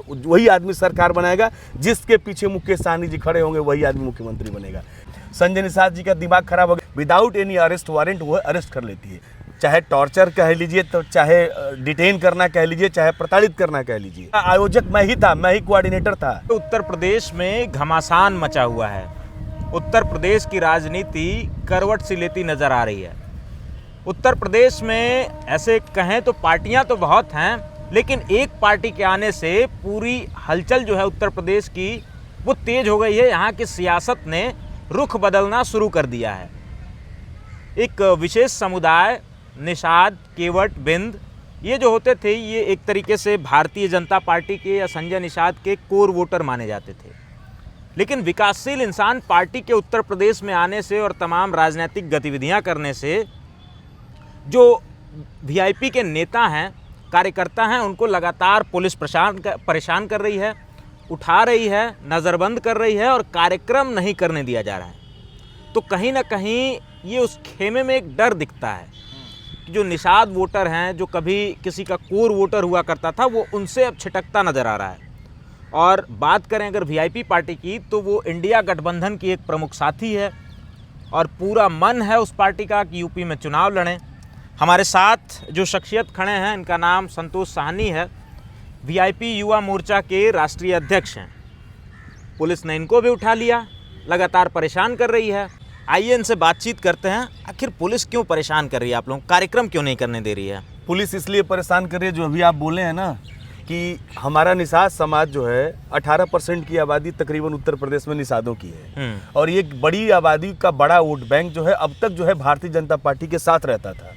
वही आदमी सरकार बनाएगा, जिसके पीछे मुकेश सहनी जी खड़े होंगे वही आदमी मुख्यमंत्री बनेगा। संजय निषाद जी का दिमाग खराब हो गया, विदाउट एनी अरेस्ट वारंट वो अरेस्ट कर लेती है। चाहे टॉर्चर कह लीजिए, तो चाहे डिटेन करना कह लीजिए, चाहे प्रताड़ित करना कह लीजिए। आयोजक मैं ही था, मैं ही कोऑर्डिनेटर था। उत्तर प्रदेश में घमासान मचा हुआ है। उत्तर प्रदेश की राजनीति करवट सी लेती नजर आ रही है। उत्तर प्रदेश में ऐसे कहें तो पार्टियां तो बहुत हैं, लेकिन एक पार्टी के आने से पूरी हलचल जो है उत्तर प्रदेश की वो तेज हो गई है। यहाँ की सियासत ने रुख बदलना शुरू कर दिया है। एक विशेष समुदाय निषाद, केवट, बिंद, ये जो होते थे ये एक तरीके से भारतीय जनता पार्टी के या संजय निषाद के कोर वोटर माने जाते थे। लेकिन विकासशील इंसान पार्टी के उत्तर प्रदेश में आने से और तमाम राजनीतिक गतिविधियां करने से जो वीआईपी के नेता हैं, कार्यकर्ता हैं, उनको लगातार पुलिस परेशान कर रही है, उठा रही है, नज़रबंद कर रही है और कार्यक्रम नहीं करने दिया जा रहा है। तो कहीं ना कहीं ये उस खेमे में एक डर दिखता है कि जो निषाद वोटर हैं, जो कभी किसी का कोर वोटर हुआ करता था, वो उनसे अब छिटकता नज़र आ रहा है। और बात करें अगर वीआईपी पार्टी की, तो वो इंडिया गठबंधन की एक प्रमुख साथी है और पूरा मन है उस पार्टी का कि यूपी में चुनाव लड़ें। हमारे साथ जो शख्सियत खड़े हैं, इनका नाम संतोष सहनी है, वीआईपी युवा मोर्चा के राष्ट्रीय अध्यक्ष हैं। पुलिस ने इनको भी उठा लिया, लगातार परेशान कर रही है। आइए इनसे बातचीत करते हैं। आखिर पुलिस क्यों परेशान कर रही है आप लोग, कार्यक्रम क्यों नहीं करने दे रही है? पुलिस इसलिए परेशान कर रही है, जो अभी आप बोले हैं ना कि हमारा निषाद समाज जो है 18% की आबादी तकरीबन उत्तर प्रदेश में निषादों की है और ये बड़ी आबादी का बड़ा वोट बैंक जो है अब तक जो है भारतीय जनता पार्टी के साथ रहता था।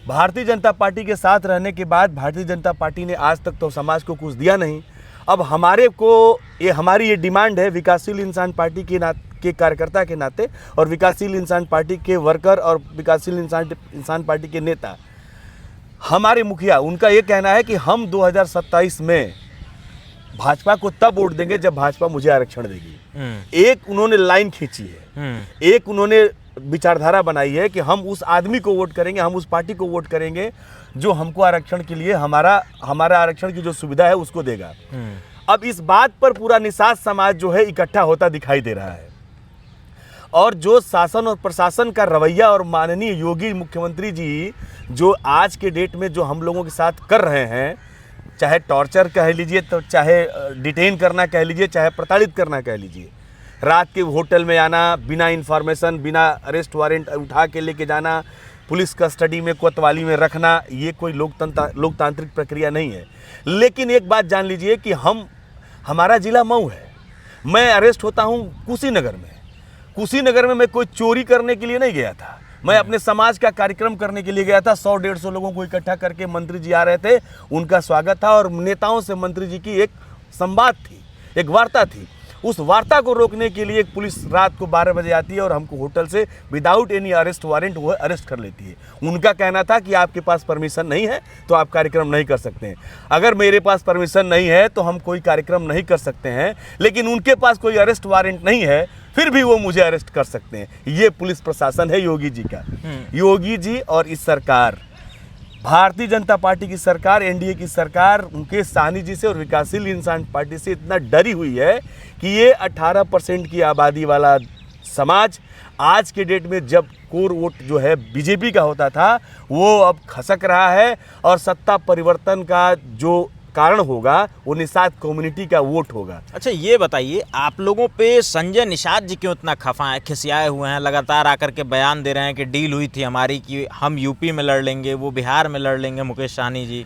भारतीय जनता पार्टी के साथ रहने के बाद भारतीय जनता पार्टी ने आज तक तो समाज को कुछ दिया नहीं। अब हमारी ये डिमांड है विकासशील इंसान पार्टी के कार्यकर्ता के नाते और विकासशील इंसान पार्टी के वर्कर और विकासशील इंसान पार्टी के नेता, हमारे मुखिया, उनका ये कहना है कि हम 2027 में भाजपा को तब वोट देंगे जब भाजपा मुझे आरक्षण देगी। एक उन्होंने लाइन खींची है, एक उन्होंने विचारधारा बनाई है कि हम उस आदमी को वोट करेंगे, हम उस पार्टी को वोट करेंगे जो हमको आरक्षण के लिए हमारा आरक्षण की जो सुविधा है उसको देगा। अब इस बात पर पूरा निषाद समाज जो है इकट्ठा होता दिखाई दे रहा है और जो शासन और प्रशासन का रवैया और माननीय योगी मुख्यमंत्री जी जो आज के डेट में जो हम लोगों के साथ कर रहे हैं, चाहे टॉर्चर कह लीजिए, तो चाहे डिटेन करना कह लीजिए, चाहे प्रताड़ित करना कह लीजिए, रात के होटल में आना, बिना इन्फॉर्मेशन, बिना अरेस्ट वारंट उठा के लेके जाना, पुलिस कस्टडी में कोतवाली में रखना, ये कोई लोकतांत्रिक प्रक्रिया नहीं है। लेकिन एक बात जान लीजिए कि हमारा जिला मऊ है, मैं अरेस्ट होता हूँ कुशीनगर में मैं कोई चोरी करने के लिए नहीं गया था, मैं अपने समाज का कार्यक्रम करने के लिए गया था। 100-150 लोगों को इकट्ठा करके मंत्री जी आ रहे थे, उनका स्वागत था और नेताओं से मंत्री जी की एक संवाद थी, एक वार्ता थी। उस वार्ता को रोकने के लिए पुलिस रात को 12 बजे आती है और हमको होटल से विदाउट एनी अरेस्ट वारंट वो अरेस्ट कर लेती है। उनका कहना था कि आपके पास परमिशन नहीं है तो आप कार्यक्रम नहीं कर सकते हैं। अगर मेरे पास परमिशन नहीं है तो हम कोई कार्यक्रम नहीं कर सकते हैं, लेकिन उनके पास कोई अरेस्ट वारंट नहीं है, फिर भी वो मुझे अरेस्ट कर सकते हैं। ये पुलिस प्रशासन है योगी जी का। योगी जी और इस सरकार, भारतीय जनता पार्टी की सरकार, एनडीए की सरकार मुकेश सहनी जी से और विकासशील इंसान पार्टी से इतना डरी हुई है कि ये 18% की आबादी वाला समाज आज के डेट में जब कोर वोट जो है बीजेपी का होता था वो अब खसक रहा है और सत्ता परिवर्तन का जो कारण होगा वो निषाद कम्युनिटी का वोट होगा। अच्छा ये बताइए, आप लोगों पे संजय निषाद जी क्यों इतना खफा है, खिसियाए हुए हैं, लगातार आकर के बयान दे रहे हैं कि डील हुई थी हमारी कि हम यूपी में लड़ लेंगे, वो बिहार में लड़ लेंगे मुकेश सहनी जी,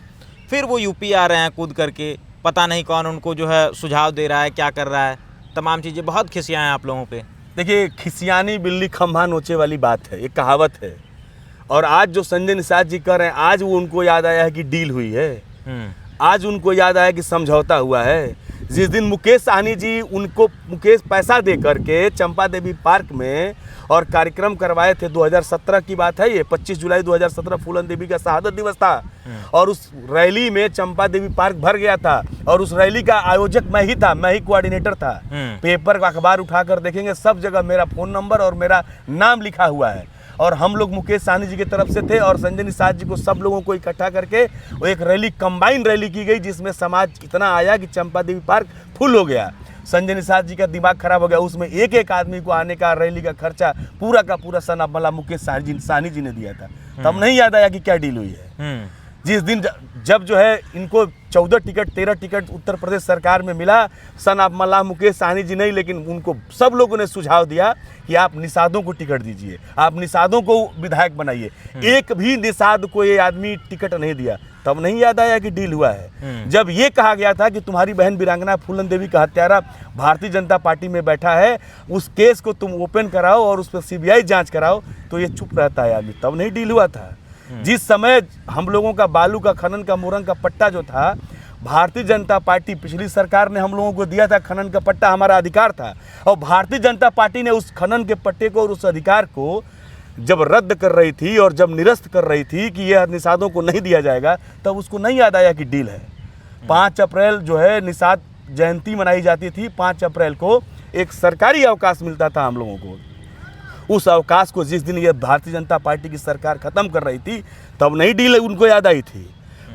फिर वो यूपी आ रहे हैं कूद करके, पता नहीं कौन उनको जो है सुझाव दे रहा है, क्या कर रहा है, तमाम चीज़ें बहुत खिसियाए हैं आप लोगों पर। देखिए, खिसियानी बिल्ली खंभा नोचे वाली बात है, एक कहावत है। और आज जो संजय निषाद जी कर रहे हैं, आज वो उनको याद आया है कि डील हुई है, आज उनको याद आया कि समझौता हुआ है। जिस दिन मुकेश सहनी जी मुकेश पैसा दे करके चंपा देवी पार्क में और कार्यक्रम करवाए थे, 2017 की बात है ये, 25 जुलाई 2017 फूलन देवी का शहादत दिवस था और उस रैली में चंपा देवी पार्क भर गया था और उस रैली का आयोजक मैं ही था, मैं ही कोऑर्डिनेटर था। पेपर का अखबार उठाकर देखेंगे, सब जगह मेरा फ़ोन नंबर और मेरा नाम लिखा हुआ है और हम लोग मुकेश सहनी जी की तरफ से थे, और संजय निषाद जी को सब लोगों को इकट्ठा करके वो एक रैली, कंबाइन रैली की गई, जिसमें समाज इतना आया कि चंपा देवी पार्क फुल हो गया। संजय निषाद जी का दिमाग खराब हो गया, उसमें एक एक आदमी को आने का, रैली का खर्चा पूरा का पूरा सनाब मला मुकेश सहनी जी ने दिया था। तब नहीं याद आया कि क्या डील हुई है। जिस दिन जब जो है इनको 14 टिकट 13 टिकट उत्तर प्रदेश सरकार में मिला, सनाब मल्लाह मुकेश सहनी जी नहीं, लेकिन उनको सब लोगों ने सुझाव दिया कि आप निषादों को टिकट दीजिए, आप निषादों को विधायक बनाइए। एक भी निषाद को ये आदमी टिकट नहीं दिया। तब नहीं याद आया कि डील हुआ है। जब ये कहा गया था कि तुम्हारी बहन वीरांगना फूलन देवी का हत्यारा भारतीय जनता पार्टी में बैठा है, उस केस को तुम ओपन कराओ और उस पर CBI जांच कराओ, तो ये चुप रहता है आदमी। तब नहीं डील हुआ था। जिस समय हम लोगों का बालू का खनन का मुरंग का पट्टा जो था, भारतीय जनता पार्टी पिछली सरकार ने हम लोगों को दिया था, खनन का पट्टा हमारा अधिकार था, और भारतीय जनता पार्टी ने उस खनन के पट्टे को और उस अधिकार को जब रद्द कर रही थी और जब निरस्त कर रही थी कि यह निषादों को नहीं दिया जाएगा, तब उसको नहीं याद आया कि डील है। 5 अप्रैल जो है निषाद जयंती मनाई जाती थी। 5 अप्रैल को एक सरकारी अवकाश मिलता था हम लोगों को। उस अवकाश को जिस दिन ये भारतीय जनता पार्टी की सरकार खत्म कर रही थी, तब नहीं डील उनको याद आई थी।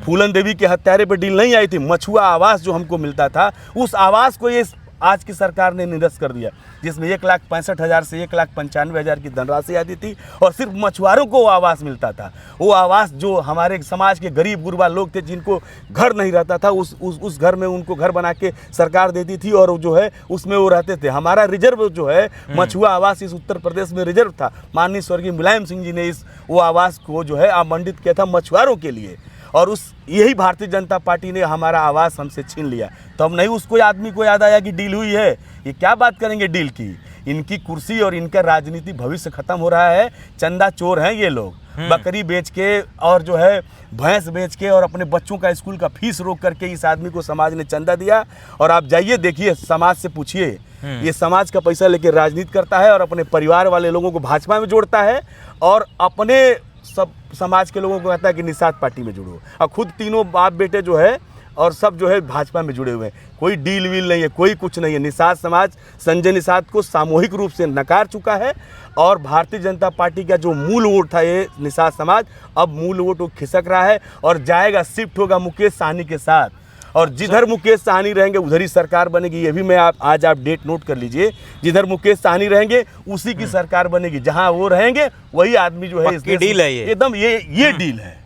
फूलन देवी के हत्यारे पर डील नहीं आई थी। मछुआ आवास जो हमको मिलता था, उस आवास को ये आज की सरकार ने निरस्त कर दिया, जिसमें 1,65,000 से 1,95,000 की धनराशि आती थी, और सिर्फ मछुआरों को वो आवास मिलता था। वो आवास जो हमारे समाज के गरीब गुरबा लोग थे, जिनको घर नहीं रहता था, उस घर में उनको घर बना के सरकार देती थी, और जो है उसमें वो रहते थे। हमारा रिजर्व जो है मछुआ आवास इस उत्तर प्रदेश में रिजर्व था। माननीय स्वर्गीय मुलायम सिंह जी ने वो आवास को जो है आवंटित किया था मछुआरों के लिए, और यही भारतीय जनता पार्टी ने हमारा आवास हमसे छीन लिया। तब नहीं उसको आदमी को याद आया कि डील हुई है। ये क्या बात करेंगे डील की? इनकी कुर्सी और इनका राजनीति भविष्य खत्म हो रहा है। चंदा चोर हैं ये लोग। बकरी बेच के और जो है भैंस बेच के और अपने बच्चों का स्कूल का फीस रोक करके इस आदमी को समाज ने चंदा दिया। और आप जाइए देखिए, समाज से पूछिए, ये समाज का पैसा लेके राजनीति करता है और अपने परिवार वाले लोगों को भाजपा में जोड़ता है, और अपने सब समाज के लोगों को कहता है कि निषाद पार्टी में जुड़ो, और खुद तीनों बाप बेटे जो है और सब जो है भाजपा में जुड़े हुए हैं। कोई डील वील नहीं है, कोई कुछ नहीं है। निषाद समाज संजय निषाद को सामूहिक रूप से नकार चुका है, और भारतीय जनता पार्टी का जो मूल वोट था ये निषाद समाज, अब मूल वोट वो खिसक रहा है और जाएगा, शिफ्ट होगा मुकेश सहनी के साथ। और जिधर मुकेश सहनी रहेंगे उधर ही सरकार बनेगी। ये भी मैं आज आप डेट नोट कर लीजिए। जिधर मुकेश सहनी रहेंगे उसी की सरकार बनेगी। जहां वो रहेंगे वही आदमी जो है, इसकी डील है ये, एकदम ये डील है।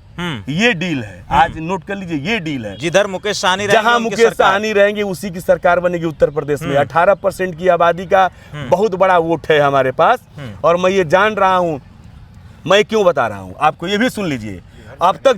ये डील है, आज नोट कर लीजिए, ये डील है। जिधर मुकेश सहनी जहां मुकेश सहनी रहेंगे उसी की सरकार बनेगी उत्तर प्रदेश में। 18% की आबादी का बहुत बड़ा वोट है हमारे पास, और मैं ये जान रहा हूं। मैं क्यों बता रहा हूं आपको, ये भी सुन लीजिए। अब तक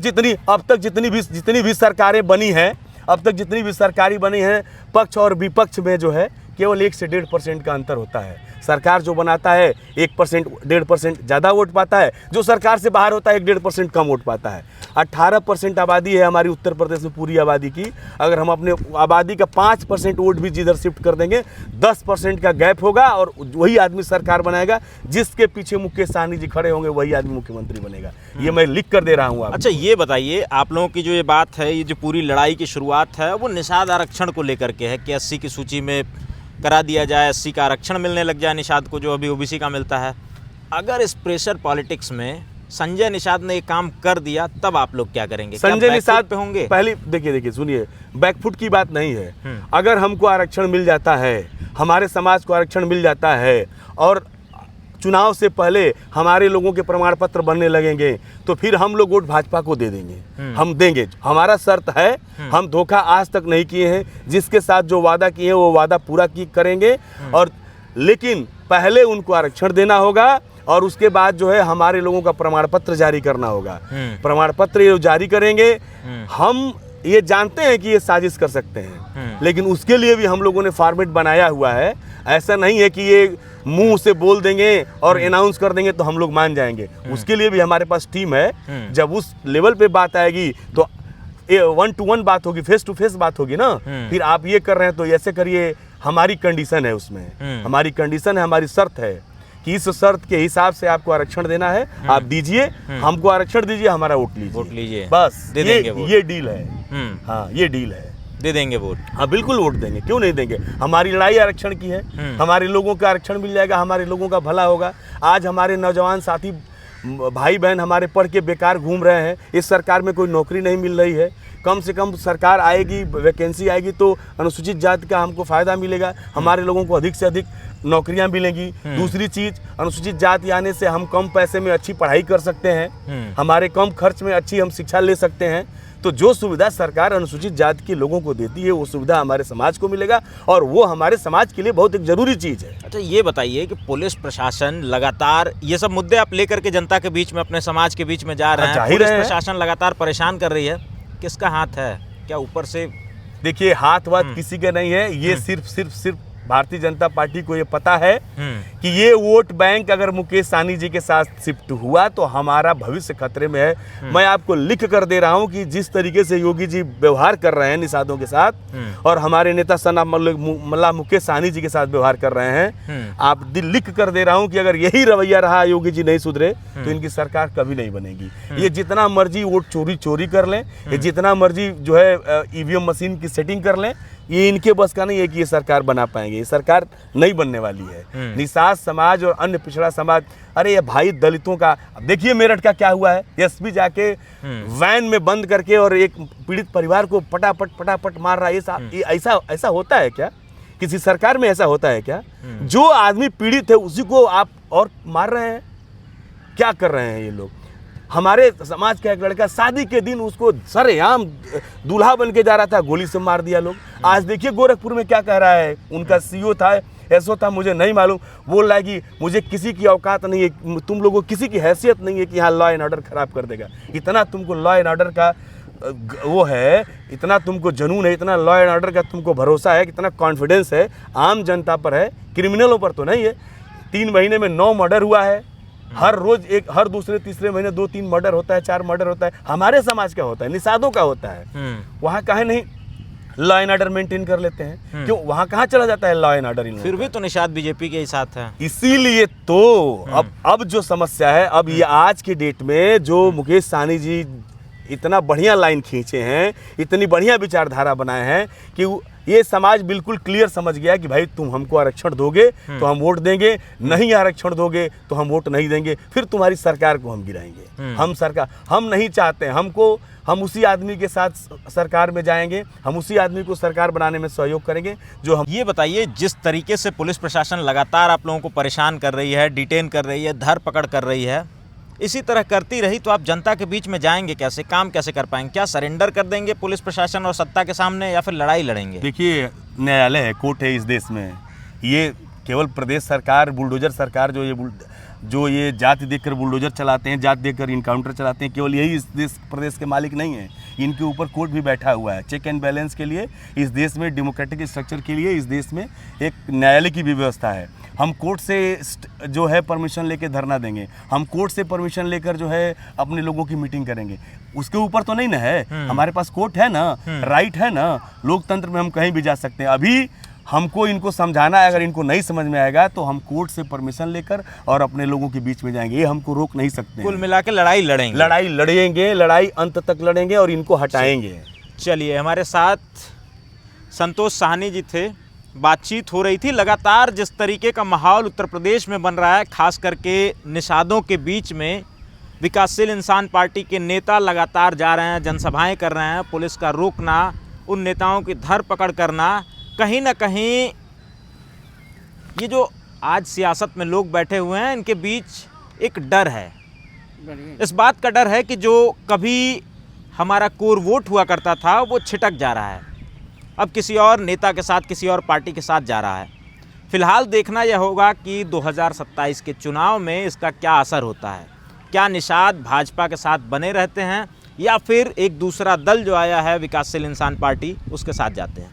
जितनी भी सरकारें बनी हैं, अब तक जितनी भी सरकारी बनी हैं, पक्ष और विपक्ष में जो है केवल 1 से 1.5% का अंतर होता है। सरकार जो बनाता है 1% 1.5% ज़्यादा वोट पाता है, जो सरकार से बाहर होता है 1-1.5% कम वोट पाता है। 18% आबादी है हमारी उत्तर प्रदेश में पूरी आबादी की। अगर हम अपने आबादी का 5% वोट भी जिधर शिफ्ट कर देंगे, 10% का गैप होगा, और वही आदमी सरकार बनाएगा। जिसके पीछे मुकेश सहनी जी खड़े होंगे वही आदमी मुख्यमंत्री बनेगा। ये मैं लिख कर दे रहा हूँ। अच्छा, ये बताइए, आप लोगों की जो ये बात है, ये जो पूरी लड़ाई की शुरुआत है, वो निषाद आरक्षण को लेकर के है कि 80 की सूची में करा दिया जाए, 80 का आरक्षण मिलने लग जाए निषाद को, जो अभी OBC का मिलता है। अगर इस प्रेशर पॉलिटिक्स में संजय निषाद ने ये काम कर दिया, तब आप लोग क्या करेंगे? संजय निषाद पे होंगे? पहले देखिए सुनिए, बैकफुट की बात नहीं है। अगर हमको आरक्षण मिल जाता है, हमारे समाज को आरक्षण मिल जाता है, और चुनाव से पहले हमारे लोगों के प्रमाण पत्र बनने लगेंगे, तो फिर हम लोग वोट भाजपा को दे देंगे। हम देंगे, हमारा शर्त है। हम धोखा आज तक नहीं किए हैं। जिसके साथ जो वादा किए हैं वो वादा पूरा करेंगे, और लेकिन पहले उनको आरक्षण देना होगा, और उसके बाद जो है हमारे लोगों का प्रमाण पत्र जारी करना होगा। प्रमाण पत्र ये जारी करेंगे। हम ये जानते हैं कि ये साजिश कर सकते हैं, लेकिन उसके लिए भी हम लोगों ने फॉर्मेट बनाया हुआ है। ऐसा नहीं है कि ये मुंह से बोल देंगे और अनाउंस कर देंगे तो हम लोग मान जाएंगे। उसके लिए भी हमारे पास टीम है। जब उस लेवल पे बात आएगी तो 1 to 1 बात होगी, फेस टू फेस बात होगी ना। फिर आप ये कर रहे हैं तो ऐसे करिए। हमारी कंडीशन है उसमें, हमारी कंडीशन है, हमारी शर्त है कि इस शर्त के हिसाब से आपको आरक्षण देना है। आप दीजिए, हमको आरक्षण दीजिए, हमारा वोट लीजिए, बस दे देंगे। ये डील है। हाँ, ये डील है, दे देंगे वोट। हाँ बिल्कुल वोट देंगे, क्यों नहीं देंगे। हमारी लड़ाई आरक्षण की है। हमारे लोगों का आरक्षण मिल जाएगा, हमारे लोगों का भला होगा। आज हमारे नौजवान साथी भाई बहन हमारे पढ़ के बेकार घूम रहे हैं, इस सरकार में कोई नौकरी नहीं मिल रही है। कम से कम सरकार आएगी, वैकेंसी आएगी तो अनुसूचित जाति का हमको फ़ायदा मिलेगा, हमारे लोगों को अधिक से अधिक नौकरियां मिलेंगी। दूसरी चीज़, अनुसूचित जाति आने से हम कम पैसे में अच्छी पढ़ाई कर सकते हैं, हमारे कम खर्च में अच्छी हम शिक्षा ले सकते हैं। तो जो सुविधा सरकार अनुसूचित जाति के लोगों को देती है वो सुविधा हमारे समाज को मिलेगा और वो हमारे समाज के लिए बहुत एक ज़रूरी चीज़ है। अच्छा, ये बताइए कि पुलिस प्रशासन लगातार ये सब मुद्दे आप लेकर के जनता के बीच में, अपने समाज के बीच में जा रहे हैं, पुलिस प्रशासन लगातार परेशान कर रही है, किसका हाथ है? क्या ऊपर से? देखिए, हाथ वाथ किसी का नहीं है, ये सिर्फ भारतीय जनता पार्टी को ये पता है कि ये वोट बैंक अगर मुकेश सहनी जी के साथ शिफ्ट हुआ तो हमारा भविष्य खतरे में है। मैं आपको लिख कर दे रहा हूं कि जिस तरीके से योगी जी व्यवहार कर रहे हैं निषादों के साथ और हमारे नेता सना मल्ला मुकेश सहनी जी के साथ व्यवहार कर रहे हैं, आप लिख कर दे रहा हूं कि अगर यही रवैया रहा, योगी जी नहीं सुधरे तो इनकी सरकार कभी नहीं बनेगी। ये जितना मर्जी वोट चोरी कर लें, ये जितना मर्जी जो है ईवीएम मशीन की सेटिंग कर लें, ये इनके बस का नहीं है कि ये सरकार बना पाएंगे। ये सरकार नहीं बनने वाली है। निषाद समाज और अन्य पिछड़ा समाज, अरे ये भाई दलितों का, अब देखिए मेरठ का क्या हुआ है, एसपी जाके वैन में बंद करके और एक पीड़ित परिवार को पटापट मार रहा है। ये ऐसा होता है क्या? किसी सरकार में ऐसा होता है क्या? जो आदमी पीड़ित है उसी को आप और मार रहे हैं, क्या कर रहे हैं ये लोग? हमारे समाज का एक लड़का शादी के दिन उसको सरेआम दूल्हा बन के जा रहा था, गोली से मार दिया लोग। आज देखिए गोरखपुर में क्या कह रहा है, उनका सीओ था, एसओ था, मुझे नहीं मालूम, बोल रहा है कि मुझे किसी की औकात नहीं है, तुम लोगों को किसी की हैसियत नहीं है कि यहाँ लॉ एंड ऑर्डर खराब कर देगा। इतना तुमको लॉ एंड ऑर्डर का वो है, इतना तुमको जुनून है, इतना लॉ एंड ऑर्डर का तुमको भरोसा है, इतना कॉन्फिडेंस है आम जनता पर है, क्रिमिनलों पर तो नहीं है। 3 महीने में 9 मर्डर हुआ है, हर रोज हर दूसरे तीसरे महीने 2-3 मर्डर होता है, 4 मर्डर होता है। हमारे समाज का होता है, निषादों का होता है। वहाँ काहे नहीं लॉ एंड ऑर्डर मेंटेन कर लेते हैं? क्यों, वहाँ कहाँ चला जाता है लॉ एंड ऑर्डर? फिर भी तो निषाद बीजेपी के ही साथ है। इसीलिए तो अब जो समस्या है, अब ये आज के डेट में जो मुकेश सहनी जी इतना बढ़िया लाइन खींचे हैं, इतनी बढ़िया विचारधारा बनाए हैं कि ये समाज बिल्कुल क्लियर समझ गया कि भाई तुम हमको आरक्षण दोगे तो हम वोट देंगे, नहीं आरक्षण दोगे तो हम वोट नहीं देंगे, फिर तुम्हारी सरकार को हम गिराएंगे। हम नहीं चाहते, हम उसी आदमी के साथ सरकार में जाएंगे, हम उसी आदमी को सरकार बनाने में सहयोग करेंगे जो हम। ये बताइए, जिस तरीके से पुलिस प्रशासन लगातार आप लोगों को परेशान कर रही है, डिटेन कर रही है, धर पकड़ कर रही है, इसी तरह करती रही तो आप जनता के बीच में जाएंगे कैसे, काम कैसे कर पाएंगे? क्या सरेंडर कर देंगे पुलिस प्रशासन और सत्ता के सामने, या फिर लड़ाई लड़ेंगे? देखिए, न्यायालय है, कोर्ट है इस देश में। ये केवल प्रदेश सरकार, बुलडोजर सरकार जो ये जाति देखकर बुलडोजर चलाते हैं, जाति देखकर इनकाउंटर चलाते हैं, केवल यही इस देश प्रदेश के मालिक नहीं है, इनके ऊपर कोर्ट भी बैठा हुआ है। चेक एंड बैलेंस के लिए इस देश में, डेमोक्रेटिक स्ट्रक्चर के लिए इस देश में एक न्यायालय की भी व्यवस्था है। हम कोर्ट से जो है परमिशन लेकर धरना देंगे, हम कोर्ट से परमिशन लेकर जो है अपने लोगों की मीटिंग करेंगे, उसके ऊपर तो नहीं ना है। हमारे पास कोर्ट है ना, राइट है ना, लोकतंत्र में हम कहीं भी जा सकते हैं। अभी हमको इनको समझाना है, अगर इनको नहीं समझ में आएगा तो हम कोर्ट से परमिशन लेकर और अपने लोगों के बीच में जाएंगे, ये हमको रोक नहीं सकते। कुल मिला के लड़ाई लड़ेंगे, लड़ाई अंत तक लड़ेंगे और इनको हटाएंगे। चलिए, हमारे साथ संतोष सहनी जी थे, बातचीत हो रही थी। लगातार जिस तरीके का माहौल उत्तर प्रदेश में बन रहा है, खास करके निषादों के बीच में, विकासशील इंसान पार्टी के नेता लगातार जा रहे हैं, जनसभाएं कर रहे हैं, पुलिस का रोकना, उन नेताओं की धरपकड़ करना, कहीं ना कहीं ये जो आज सियासत में लोग बैठे हुए हैं, इनके बीच एक डर है। इस बात का डर है कि जो कभी हमारा कोर वोट हुआ करता था वो छिटक जा रहा है, अब किसी और नेता के साथ, किसी और पार्टी के साथ जा रहा है। फिलहाल देखना यह होगा कि 2027 के चुनाव में इसका क्या असर होता है। क्या निषाद भाजपा के साथ बने रहते हैं या फिर एक दूसरा दल जो आया है विकासशील इंसान पार्टी, उसके साथ जाते हैं।